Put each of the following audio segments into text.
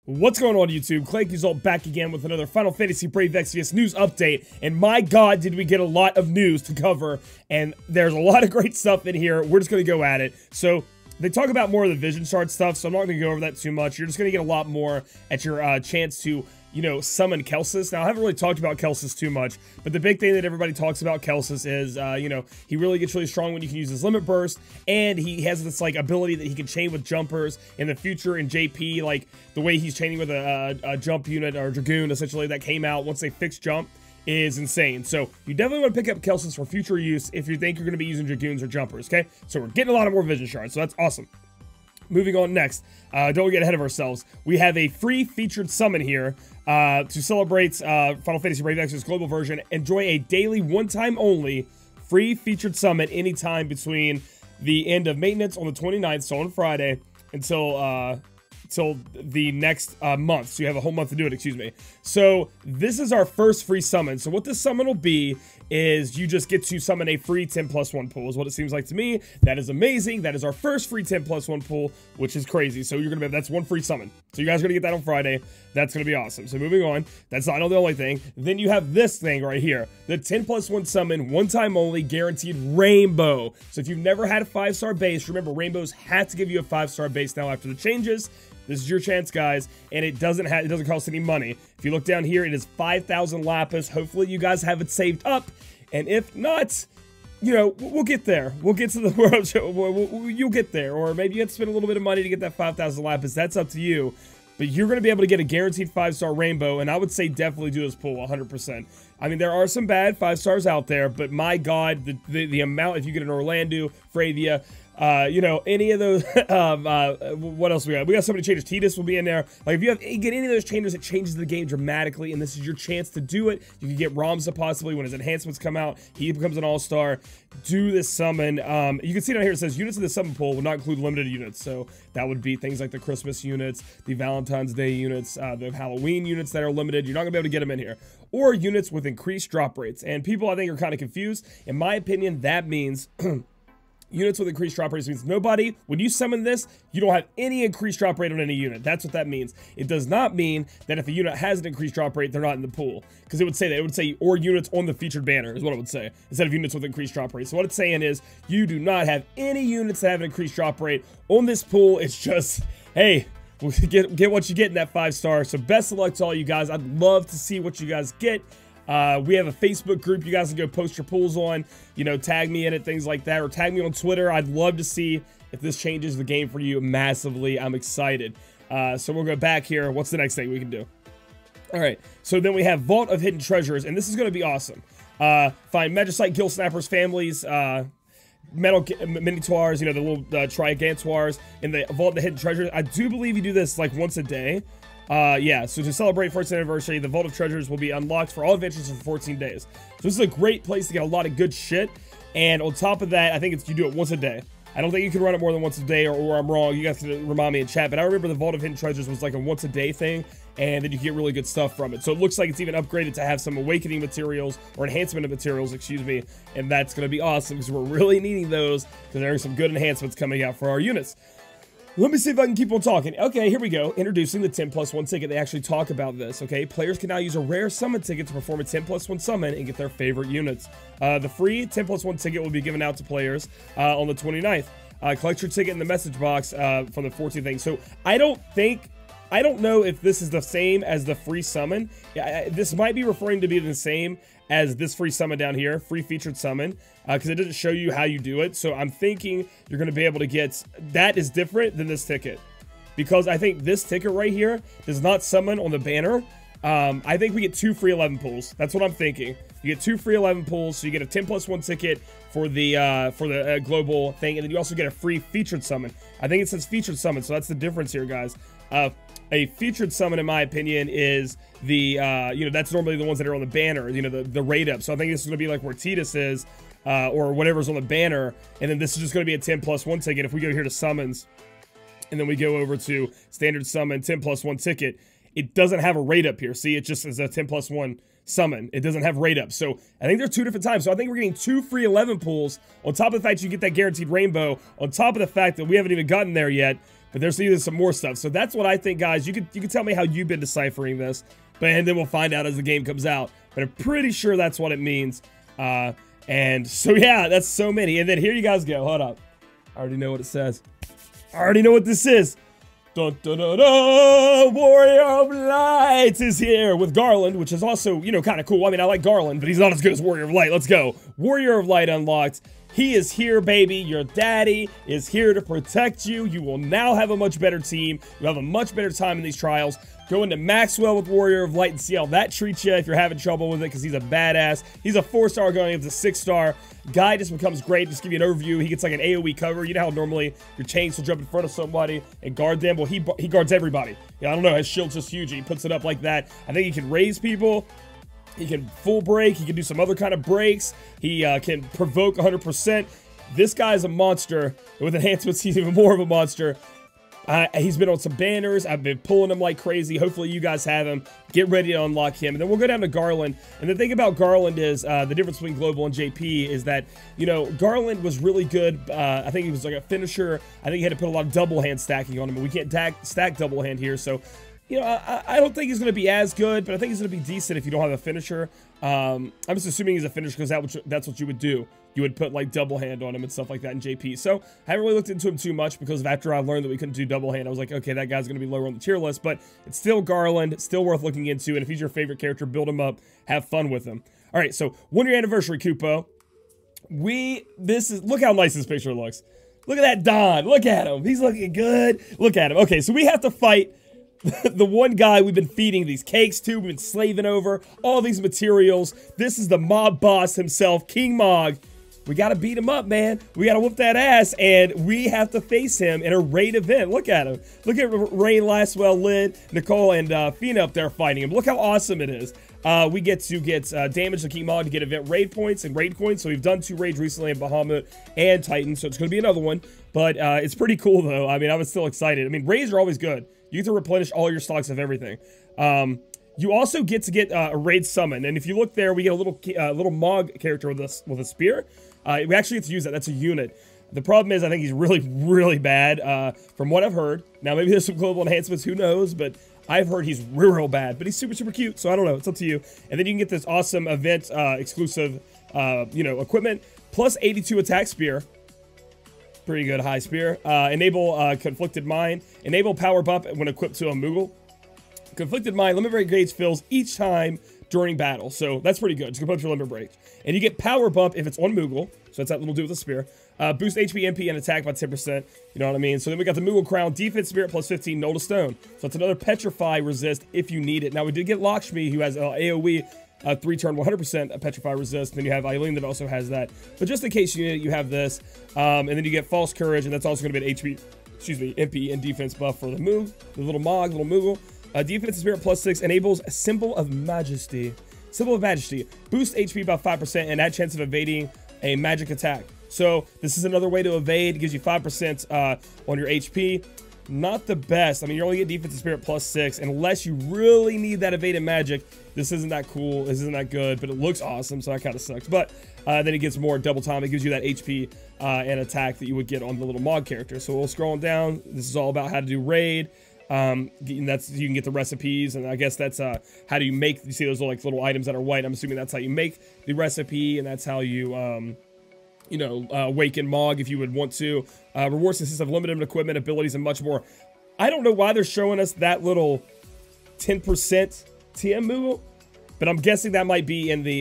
What's going on, YouTube? Clanky's back again with another Final Fantasy Brave Exvius news update, and my god, did we get a lot of news to cover, and there's a lot of great stuff in here. We're just going to go at it. So, they talk about more of the Vision Shard stuff, so I'm not going to go over that too much. You're just going to get a lot more at your chance to, you know, summon Kelsis. Now, I haven't really talked about Kelsis too much, but the big thing that everybody talks about Kelsis is, you know, he really gets really strong when you can use his Limit Burst, and he has this, like, ability that he can chain with jumpers in the future in JP, like, the way he's chaining with a jump unit, or Dragoon, essentially, that came out once they fixed jump is insane. So, you definitely want to pick up Kelsis for future use if you think you're going to be using Dragoons or Jumpers, okay? So, we're getting a lot of more Vision Shards, so that's awesome. Moving on next, don't get ahead of ourselves. We have a free featured summon here to celebrate Final Fantasy Brave Exvius global version. Enjoy a daily, one-time only, free featured summon anytime between the end of maintenance on the 29th, so on Friday, until the next month. So you have a whole month to do it, excuse me. So this is our first free summon. So what this summon will be is you just get to summon a free 10+1 pool is what it seems like to me. That is amazing. That is our first free 10+1 pool, which is crazy. So you're gonna be, that's one free summon. So you guys are gonna get that on Friday. That's gonna be awesome. So moving on, that's not the only thing. Then you have this thing right here, the 10+1 summon, one time only, guaranteed Rainbow. So if you've never had a 5-star base, remember Rainbows had to give you a 5-star base now after the changes. This is your chance, guys, and it doesn't cost any money. If you look down here, it is 5,000 lapis. Hopefully, you guys have it saved up, and if not, you know, we'll get there. We'll get to the world show. You'll get there, or maybe you have to spend a little bit of money to get that 5,000 lapis. That's up to you, but you're going to be able to get a guaranteed 5-star Rainbow, and I would say definitely do this pull 100%. I mean, there are some bad 5-stars out there, but my god, the amount, if you get an Orlando, Fravia, you know, any of those, what else we got? We got so many changes. Tidus will be in there. Like, if you get any of those changes, it changes the game dramatically, and this is your chance to do it. You can get Ramza possibly when his enhancements come out. He becomes an all-star. Do this summon. You can see down here it says units in the summon pool will not include limited units, so that would be things like the Christmas units, the Valentine's Day units, the Halloween units that are limited. You're not gonna be able to get them in here. Or units with increased drop rates. And people, I think, are kind of confused. In my opinion, that means units with increased drop rates means nobody, when you summon this, you don't have any increased drop rate on any unit. That's what that means. It does not mean that if a unit has an increased drop rate, they're not in the pool. Because it would say that. It would say, or units on the featured banner is what it would say, instead of units with increased drop rate. So what it's saying is, you do not have any units that have an increased drop rate on this pool. It's just, hey, we'll get what you get in that 5-star. So best of luck to all you guys. I'd love to see what you guys get. We have a Facebook group you guys can go post your pools on, you know, tag me in it, things like that, or tag me on Twitter. I'd love to see if this changes the game for you massively. I'm excited. So we'll go back here. What's the next thing we can do? All right, so then we have Vault of Hidden Treasures, and this is going to be awesome. Find Magicite, Gill Snappers, families, Metal Minotaurs, you know, the little Trigantoirs in the Vault of the Hidden Treasures. I do believe you do this like once a day. Yeah, so to celebrate 14th anniversary, the Vault of Treasures will be unlocked for all adventures for 14 days. So this is a great place to get a lot of good shit, and on top of that, I think you do it once a day. I don't think you can run it more than once a day, or I'm wrong. You guys can remind me in chat, but I remember the Vault of Hidden Treasures was like a once a day thing, and then you get really good stuff from it. So it looks like it's even upgraded to have some awakening materials, or enhancement of materials, excuse me, and that's going to be awesome, because we're really needing those, because there are some good enhancements coming out for our units. Let me see if I can keep on talking. Okay, here we go. Introducing the 10+1 ticket. They actually talk about this, okay? Players can now use a rare summon ticket to perform a 10+1 summon and get their favorite units. The free 10+1 ticket will be given out to players on the 29th. Collect your ticket in the message box from the 14th thing. So, I don't know if this is the same as the free summon. This might be referring to be the same as this free summon down here, free featured summon, because it doesn't show you how you do it. So I'm thinking you're going to be able to get, that is different than this ticket, because I think this ticket right here does not summon on the banner. I think we get 2 free 11 pulls. That's what I'm thinking. You get 2 free 11 pulls, so you get a 10+1 ticket for the global thing, and then you also get a free featured summon. I think it says featured summon, so that's the difference here, guys. A featured summon, in my opinion, is the, you know, that's normally the ones that are on the banner, you know, the rate up. So I think this is going to be like where Tidus is, or whatever's on the banner, and then this is just going to be a 10+1 ticket. If we go here to summons, and then we go over to standard summon, 10+1 ticket, it doesn't have a rate up here. See, it just is a 10+1 summon. It doesn't have rate up. So I think they're 2 different times. So I think we're getting 2 free 11 pulls, on top of the fact you get that guaranteed Rainbow, on top of the fact that we haven't even gotten there yet. but there's even some more stuff. So that's what I think, guys. You can tell me how you've been deciphering this, and then we'll find out as the game comes out. But I'm pretty sure that's what it means. And so, yeah, that's so many. And then here you guys go. Hold up. I already know what it says. I already know what this is. Dun, dun, dun, dun, Warrior of Light is here with Garland, which is also, you know, kind of cool. I mean, I like Garland, but he's not as good as Warrior of Light. Let's go. Warrior of Light unlocked. He is here, baby. Your daddy is here to protect you. You will now have a much better team. You'll have a much better time in these trials. Go into Maxwell with Warrior of Light and see how that treats you if you're having trouble with it, because he's a badass. He's a 4-star going up to 6-star. Guy just becomes great. Just give you an overview. He gets like an AoE cover. You know how normally your chains will jump in front of somebody and guard them? Well, he guards everybody. Yeah, I don't know. His shield's just huge. He puts it up like that. I think he can raise people. He can full break. He can do some other kind of breaks. He can provoke 100%. This guy's a monster. With enhancements, he's even more of a monster. He's been on some banners. I've been pulling him like crazy. Hopefully you guys have him. Get ready to unlock him. And then we'll go down to Garland. And the thing about Garland is the difference between Global and JP is that, you know, Garland was really good. I think he was like a finisher. I think he had to put a lot of double hand stacking on him. And we can't stack double hand here. So, you know, I don't think he's going to be as good, but I think he's going to be decent if you don't have a finisher. I'm just assuming he's a finisher because that's what you would do. You would put like double hand on him and stuff like that in JP. So I haven't really looked into him too much because after I learned that we couldn't do double hand, I was like, okay, that guy's going to be lower on the tier list, but it's still Garland, still worth looking into. And if he's your favorite character, build him up, have fun with him. All right, so 1-year anniversary, Kupo. Look how nice this picture looks. Look at that Don. Look at him. He's looking good. Look at him. Okay, so we have to fight the one guy we've been feeding these cakes to, we've been slaving over, all these materials. This is the mob boss himself, King Mog. We got to beat him up, man. We got to whoop that ass, and we have to face him in a raid event. Look at him. Look at Ray, Laswell, Lynn, Nicole, and Fina up there fighting him. Look how awesome it is. We get to get damage to King Mog to get event raid points and raid coins. So we've done 2 raids recently in Bahamut and Titan, so it's going to be another one. But it's pretty cool, though. I mean, I was still excited. I mean, raids are always good. You get to replenish all your stocks of everything. You also get to get a raid summon, and if you look there, we get a little Mog character with a spear. We actually get to use that. That's a unit. The problem is, I think he's really, really bad, from what I've heard. Now, maybe there's some global enhancements, who knows, but I've heard he's real, real bad. But he's super, super cute, so I don't know. It's up to you. And then you can get this awesome event exclusive, you know, equipment, plus 82 attack spear. Pretty good high spear. Enable Conflicted Mind. Enable Power Bump when equipped to a Moogle. Conflicted Mind, limit break gauge fills each time during battle. So that's pretty good. Just go up your limit break. And you get Power Bump if it's on Moogle. So that's that little dude with the spear. Boost HP, MP, and attack by 10%. You know what I mean? So then we got the Moogle Crown. Defense Spirit plus 15, null to stone. So it's another Petrify resist if you need it. Now we did get Lakshmi, who has AoE. 3-turn 100% Petrify resist. And then you have Eileen that also has that. But just in case you need it, you have this. And then you get False Courage, and that's also going to be an HP, MP, and defense buff for the move. The little Mog, little Moogle. Defense Spirit plus 6 enables a Symbol of Majesty. Symbol of Majesty. Boost HP by 5% and add chance of evading a magic attack. So this is another way to evade. It gives you 5% on your HP. Not the best. I mean, you only get Defensive Spirit plus 6 unless you really need that evaded magic. This isn't that cool. This isn't that good, but it looks awesome, so that kind of sucks. But then it gets more double time. It gives you that HP and attack that you would get on the little Mog character. So we'll scroll down. This is all about how to do raid. And that's, you can get the recipes, and I guess that's how do you make, you see those little items that are white. I'm assuming that's how you make the recipe, and that's how you you know, awaken Mog if you would want to. Rewards consist of limited equipment, abilities, and much more. I don't know why they're showing us that little 10% TM Moogle, but I'm guessing that might be in the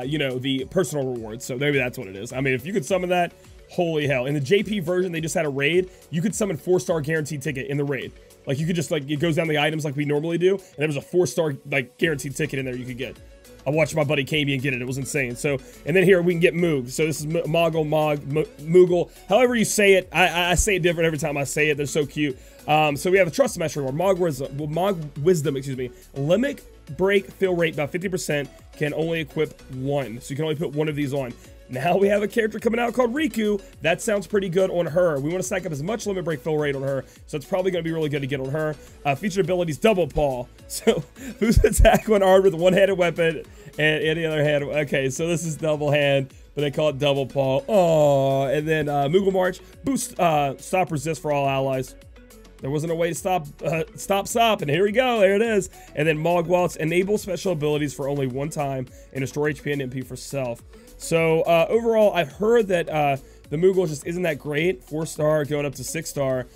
you know, the personal rewards. So maybe that's what it is. I mean, if you could summon that, holy hell. In the JP version, they just had a raid. You could summon 4-star guaranteed ticket in the raid. Like, you could just, like, it goes down the items like we normally do, and there was a 4-star, like, guaranteed ticket in there you could get. I watched my buddy Kamian get it. It was insane. So, and then here we can get Moog. So this is Moogle. However you say it. I say it different every time I say it. They're so cute. So we have a Trust Mesh reward. Mog Wisdom, excuse me. Limit break fill rate by 50%. Can only equip 1. So you can only put 1 of these on. Now we have a character coming out called Riku. That sounds pretty good on her. We want to stack up as much limit break fill rate on her, so it's probably going to be really good to get on her. Featured abilities, Double Paw. So boost attack when armed with a one-handed weapon and any other hand. Okay, so this is double hand. but they call it Double Paw. Oh, and then Moogle March, boost, stop resist for all allies. There wasn't a way to stop, and here we go, there it is. And then Mogwaltz, enable special abilities for only one time, and restore HP and MP for self. So, overall, I've heard that the Moogle just isn't that great, 4-star going up to 6-star,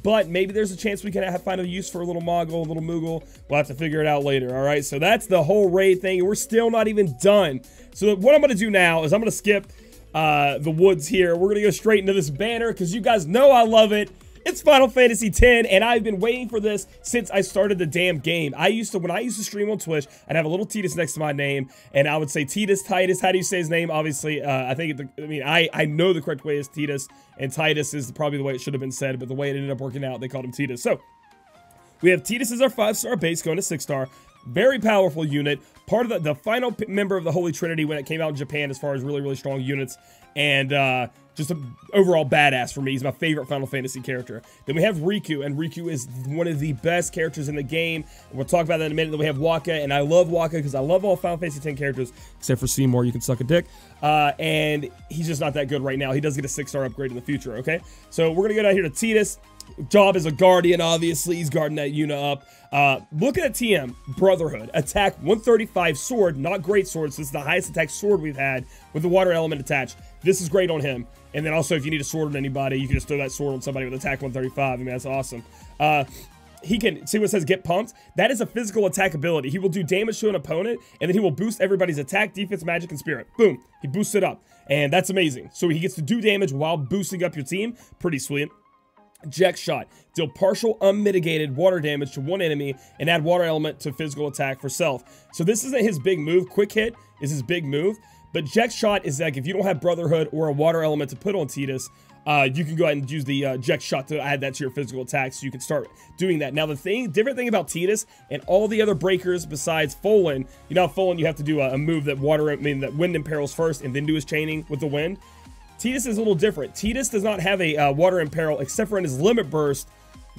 but maybe there's a chance we can find a use for a little Moggle, a little Moogle. We'll have to figure it out later, all right? So that's the whole raid thing, and we're still not even done. So what I'm going to do now is I'm going to skip the woods here. We're going to go straight into this banner, because you guys know I love it. It's Final Fantasy X, and I've been waiting for this since I started the damn game. When I used to stream on Twitch, I'd have a little Titus next to my name, and I would say Titus, Titus. How do you say his name? Obviously, I know the correct way is Titus, and Titus is probably the way it should have been said, but the way it ended up working out, they called him Titus. So, we have Titus as our 5-star base going to 6-star. Very powerful unit. Part of the final member of the Holy Trinity when it came out in Japan as far as really, really strong units. And just an overall badass for me. He's my favorite Final Fantasy character. Then we have Riku, and Riku is one of the best characters in the game. We'll talk about that in a minute. Then we have Waka, and I love Waka because I love all Final Fantasy X characters, except for Seymour, you can suck a dick. And he's just not that good right now. He does get a 6-star upgrade in the future, okay? So we're going to go down here to Titus. Job as a guardian, obviously. He's guarding that unit up. Looking at TM, Brotherhood. Attack 135 sword, not great sword. So this is the highest attack sword we've had with the water element attached. This is great on him. And then also, if you need a sword on anybody, you can just throw that sword on somebody with attack 135. I mean, that's awesome. He can, see what it says, get pumped? That is a physical attack ability. He will do damage to an opponent, and then he will boost everybody's attack, defense, magic, and spirit. Boom. He boosts it up. And that's amazing. So he gets to do damage while boosting up your team. Pretty sweet. Jack Shot. Deal partial unmitigated water damage to one enemy and add water element to physical attack for self. So this isn't his big move. Quick Hit is his big move. But Jack Shot is like, if you don't have Brotherhood or a water element to put on Titus, you can go ahead and use the Jack Shot to add that to your physical attack, so you can start doing that. Now, the different thing about Titus and all the other breakers besides Folan, you know, Folan, you have to do a move that that wind imperils first and then do his chaining with the wind. Titus is a little different. Titus does not have a water imperil except for in his limit burst,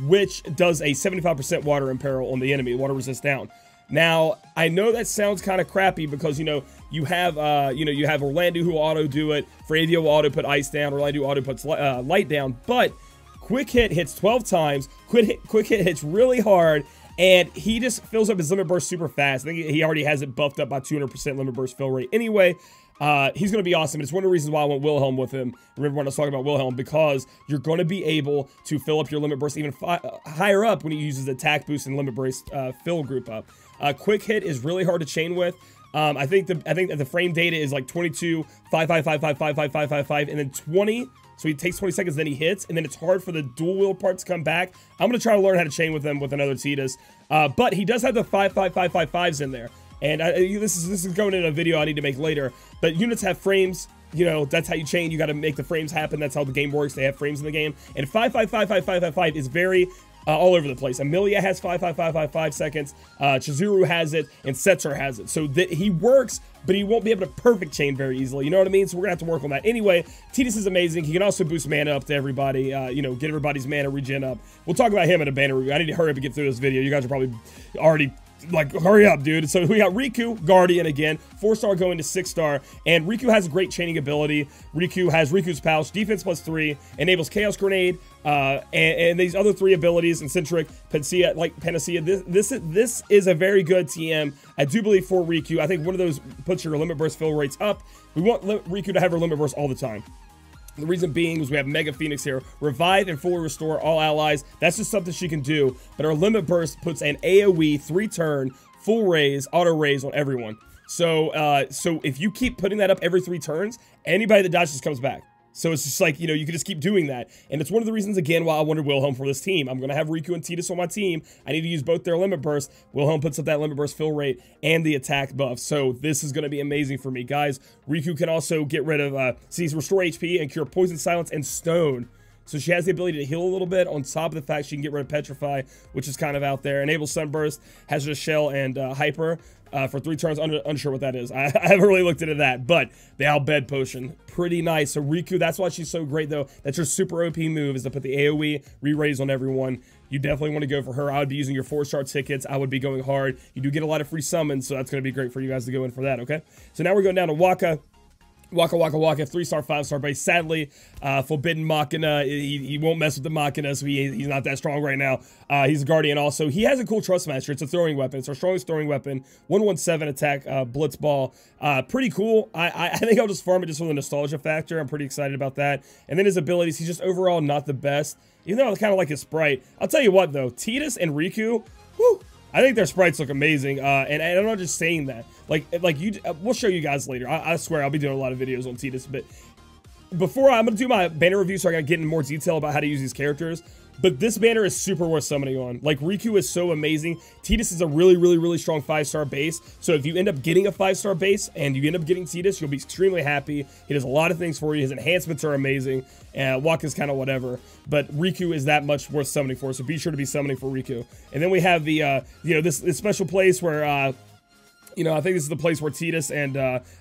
which does a 75% water imperil on the enemy, water resist down. Now, I know that sounds kind of crappy because, you know, you have Orlando who will auto do it. Fradia will auto put ice down. Orlando auto puts light down. But Quick Hit hits 12 times. Quick Hit hits really hard. And he just fills up his limit burst super fast. I think he already has it buffed up by 200% limit burst fill rate. Anyway, he's going to be awesome. It's one of the reasons why I went Wilhelm with him. Remember when I was talking about Wilhelm? Because you're going to be able to fill up your limit burst even higher up when he uses attack boost and limit burst fill group up. Quick Hit is really hard to chain with. I think that the frame data is like 22, 5, 5, 5, 5, 5, 5, 5, 5, 5, and then 20. So he takes 20 seconds, then he hits, and then it's hard for the dual wheel part to come back. I'm going to try to learn how to chain with him with another Titus. But he does have the 5, 5, 5, 5, 5s in there. And this is going in a video I need to make later. But units have frames. You know, that's how you chain. You got to make the frames happen. That's how the game works. They have frames in the game. And 5, 5, 5, 5, 5, 5, 5 is very all over the place. Amelia has 5, 5, 5, 5, 5 seconds. Chizuru has it, and Setzer has it. So that he works, but he won't be able to perfect chain very easily. You know what I mean? So we're gonna have to work on that. Anyway, Titus is amazing. He can also boost mana up to everybody. You know, get everybody's mana regen up. We'll talk about him in a banner review. I need to hurry up and get through this video. You guys are probably already like, hurry up, dude. So we got Riku, Guardian again, 4-star going to 6-star, and Riku has a great chaining ability. Riku has Riku's Pouch, defense +3, enables Chaos Grenade, and these other 3 abilities, Eccentric, Panacea. This is a very good TM. I do believe for Riku. I think one of those puts your limit burst fill rates up. We want Riku to have her limit burst all the time. The reason being is we have Mega Phoenix here. Revive and fully restore all allies. That's just something she can do. But our limit burst puts an AoE 3-turn full raise, auto raise on everyone. So so if you keep putting that up every 3 turns, anybody that dodges comes back. So it's just like, you know, you can just keep doing that. And it's one of the reasons, again, why I wanted Wilhelm for this team. I'm going to have Riku and Titus on my team. I need to use both their limit burst. Wilhelm puts up that limit burst fill rate and the attack buff. So this is going to be amazing for me, guys. Riku can also get rid of, restore HP and cure poison, silence, and stone. So she has the ability to heal a little bit on top of the fact she can get rid of Petrify, which is kind of out there. Enable Sunburst, Hazardous Shell, and Hyper for 3 turns. Unsure what that is. I haven't really looked into that, but the Albed Potion, pretty nice. So Riku, that's why she's so great, though. That's her super OP move, is to put the AoE re-raise on everyone. You definitely want to go for her. I would be using your 4-star tickets. I would be going hard. You do get a lot of free summons, so that's going to be great for you guys to go in for that, okay? So now we're going down to Waka. Waka Waka Waka, 3-star, 5-star base. Sadly, Forbidden Machina, he won't mess with the Machina, so he's not that strong right now. He's a Guardian also. He has a cool Trust Master. It's a throwing weapon. It's our strongest throwing weapon. 117 attack, Blitz Ball. Pretty cool. I think I'll just farm it just for the nostalgia factor. I'm pretty excited about that. And then his abilities, he's just overall not the best. Even though I kind of like his sprite. I'll tell you what, though. Tidus and Riku, whew, I think their sprites look amazing, and I'm not just saying that. Like you, we'll show you guys later. I swear I'll be doing a lot of videos on Tidus, but before I'm gonna do my banner review, so I gotta get in more detail about how to use these characters. But this banner is super worth summoning on. Like, Riku is so amazing. Tidus is a really, really, really strong 5-star base. So if you end up getting a 5-star base and you end up getting Tidus, you'll be extremely happy. He does a lot of things for you. His enhancements are amazing. Waka's kind of whatever. But Riku is that much worth summoning for. So be sure to be summoning for Riku. And then we have the, this special place where, I think this is the place where Tidus and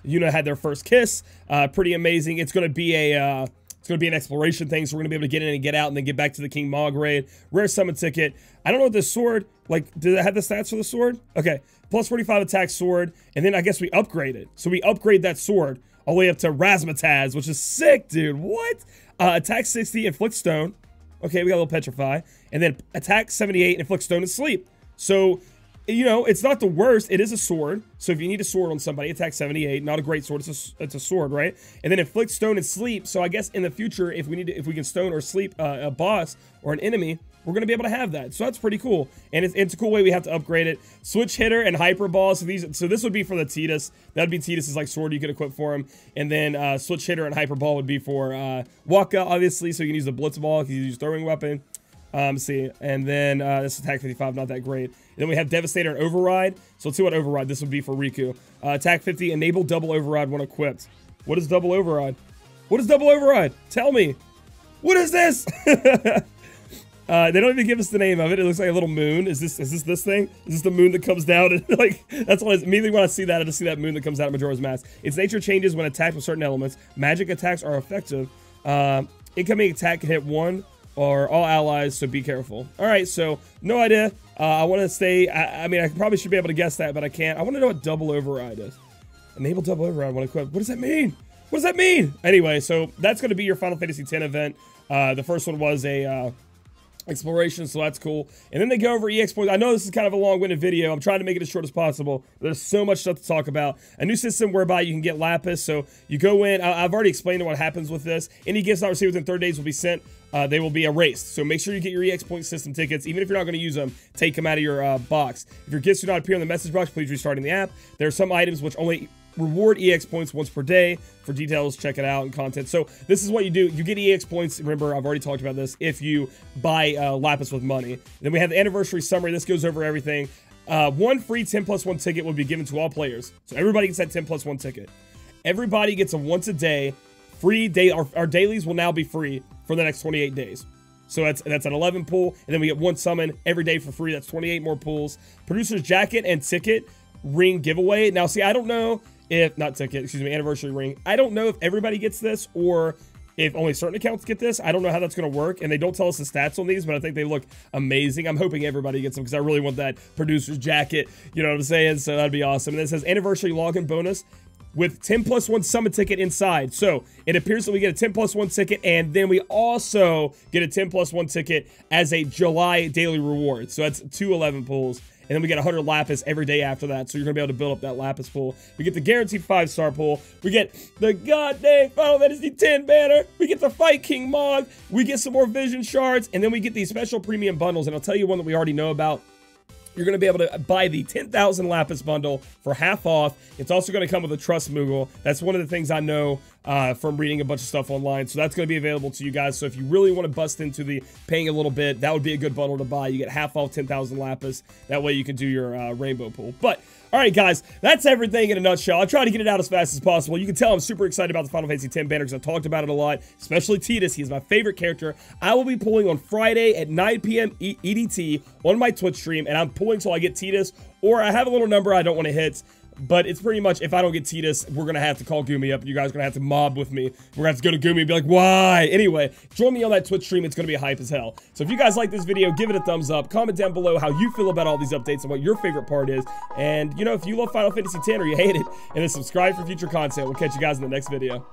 Yuna had their first kiss. Pretty amazing. It's going to be a... It's going to be an exploration thing, so we're going to be able to get in and get out and then get back to the King Mog raid. Rare summon ticket. I don't know what this sword, like, did it have the stats for the sword? Okay, plus 45 attack sword, and then I guess we upgrade it. So we upgrade that sword all the way up to Razzmatazz, which is sick, dude. What? Attack 60, inflict stone. Okay, we got a little petrify. And then attack 78, inflict stone and sleep. So... it's not the worst. It is a sword. So if you need a sword on somebody, attack 78. Not a great sword. It's a sword, right? And then inflict stone and sleep. So I guess in the future, if we can stone or sleep a boss or an enemy, we're going to be able to have that. So that's pretty cool. And it's a cool way we have to upgrade it. Switch hitter and hyper ball. So this would be for the Tidus. That would be Tidus's like sword you could equip for him. And then switch hitter and hyper ball would be for Waka, obviously. So you can use the blitz ball. You can use throwing weapon. See, and then this attack 55, not that great. And then we have Devastator and Override. So let's see what Override this would be for Riku. Attack 50, enable double override when equipped. What is double override? What is double override? Tell me. What is this? They don't even give us the name of it. It looks like a little moon. Is this thing? Is this the moon that comes down? And like, that's what immediately when I see that, I just see that moon that comes out of Majora's Mask. Its nature changes when attacked with certain elements. Magic attacks are effective. Incoming attack can hit one or all allies, so be careful. All right, so no idea. I want to stay. I mean, I probably should be able to guess that, but I can't. I want to know what double override is. Enable double override when equipped. What does that mean? What does that mean? Anyway, so that's going to be your Final Fantasy X event. The first one was a exploration, so that's cool. And then they go over EX points. I know this is kind of a long-winded video. I'm trying to make it as short as possible. There's so much stuff to talk about. A new system whereby you can get Lapis. So you go in. I've already explained what happens with this. Any gifts not received within 30 days will be sent. They will be erased. So make sure you get your EX point system tickets. Even if you're not going to use them, take them out of your box. If your gifts do not appear in the message box, please restarting the app. There are some items which only reward EX points once per day. For details, check it out and content. So this is what you do. You get EX points. Remember, I've already talked about this. If you buy Lapis with money. Then we have the anniversary summary. This goes over everything. One free 10+1 ticket will be given to all players. So everybody gets that 10+1 ticket. Everybody gets a once a day free day. Our dailies will now be free for the next 28 days. So that's an 11 pull. And then we get one summon every day for free. That's 28 more pulls. Producer's jacket and ticket ring giveaway. Now, see, I don't know if, not ticket, excuse me, anniversary ring. I don't know if everybody gets this or if only certain accounts get this. I don't know how that's going to work. And they don't tell us the stats on these, but I think they look amazing. I'm hoping everybody gets them because I really want that producer's jacket. You know what I'm saying? So that'd be awesome. And it says anniversary login bonus with 10+1 summon ticket inside. So it appears that we get a 10+1 ticket, and then we also get a 10+1 ticket as a July daily reward. So that's 2 11 pulls. And then we get 100 Lapis every day after that. So you're going to be able to build up that Lapis pool. We get the guaranteed 5-star pool. We get the goddamn Final Fantasy X banner. We get the Fight King Mog. We get some more Vision Shards. And then we get these special premium bundles. And I'll tell you one that we already know about. You're going to be able to buy the 10,000 Lapis bundle for half off. It's also going to come with a Trust Moogle. That's one of the things I know from reading a bunch of stuff online. So that's going to be available to you guys. So if you really want to bust into the paying a little bit, that would be a good bundle to buy. You get half off 10,000 Lapis. That way you can do your rainbow pool. But all right, guys, that's everything in a nutshell. I try to get it out as fast as possible. You can tell I'm super excited about the Final Fantasy X banner because I've talked about it a lot, especially Tidus. He's my favorite character. I will be pulling on Friday at 9 p.m. EDT on my Twitch stream, and I'm pulling till I get Tidus, or I have a little number I don't want to hit. but it's pretty much, if I don't get Tidus, we're gonna have to call Gumi up. You guys are gonna have to mob with me. We're gonna have to go to Gumi and be like, why? Anyway, join me on that Twitch stream. It's gonna be hype as hell. So if you guys like this video, give it a thumbs up. Comment down below how you feel about all these updates and what your favorite part is. And, you know, if you love Final Fantasy X or you hate it, and then subscribe for future content. We'll catch you guys in the next video.